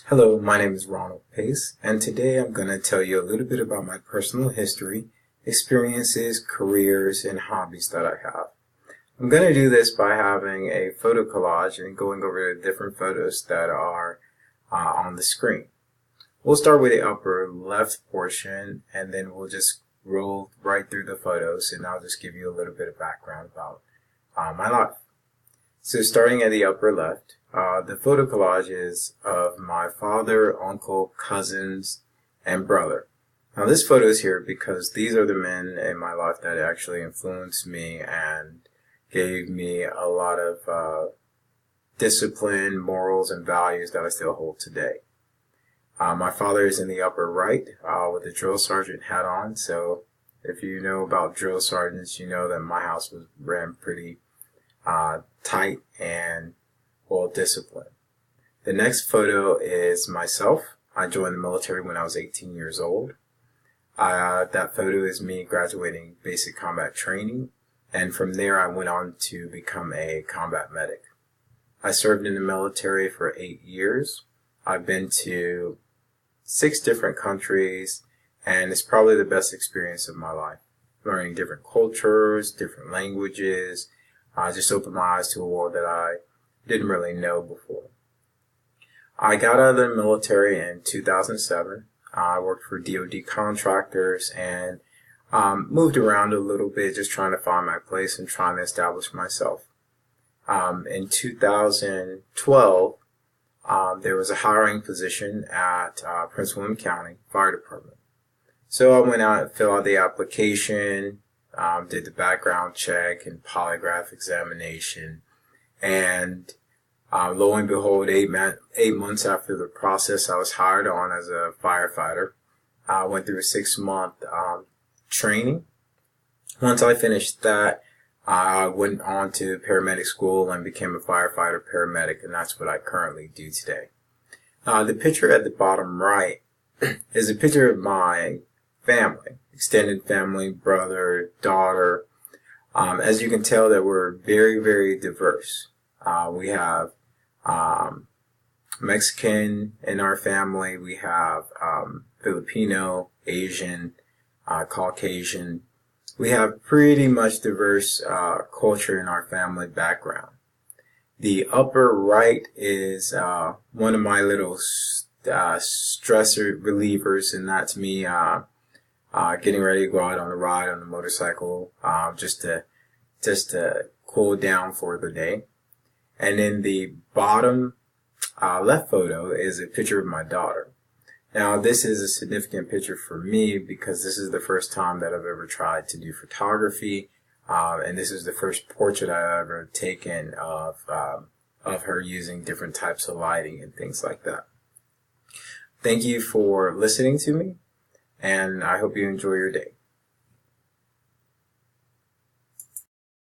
Hello, my name is Ronald Pace, and today I'm going to tell you a little bit about my personal history, experiences, careers, and hobbies that I have. I'm going to do this by having a photo collage and going over the different photos that are on the screen. We'll start with the upper left portion, and then we'll just roll right through the photos, and I'll just give you a little bit of background about my life. So starting at the upper left, the photo collage is of my father, uncle, cousins, and brother. Now this photo is here because these are the men in my life that actually influenced me and gave me a lot of discipline, morals, and values that I still hold today. My father is in the upper right with the drill sergeant hat on. So if you know about drill sergeants, you know that my house was ran pretty tight and well disciplined. The next photo is myself. I joined the military when I was 18 years old. That photo is me graduating basic combat training, and from there I went on to become a combat medic. I served in the military for 8 years. I've been to 6 different countries, and it's probably the best experience of my life. Learning different cultures, different languages, just opened my eyes to a world that I didn't really know before. I got out of the military in 2007. I worked for DoD contractors and moved around a little bit, just trying to find my place and trying to establish myself. In 2012, there was a hiring position at Prince William County Fire Department. So I went out and filled out the application, did the background check and polygraph examination, and lo and behold, 8 months after the process, I was hired on as a firefighter. I went through a 6-month training. Once I finished that, I went on to paramedic school and became a firefighter paramedic, and that's what I currently do today. The picture at the bottom right is a picture of my family, extended family, brother, daughter. As you can tell, that we're very, very diverse. We have Mexican in our family. We have Filipino, Asian, Caucasian. We have pretty much diverse culture in our family background. The upper right is one of my little stressor relievers, and that's me getting ready to go out on a ride on a motorcycle, just to cool down for the day. And then the bottom left photo is a picture of my daughter. Now this is a significant picture for me because this is the first time that I've ever tried to do photography, and this is the first portrait I've ever taken of her using different types of lighting and things like that. Thank you for listening to me, and I hope you enjoy your day.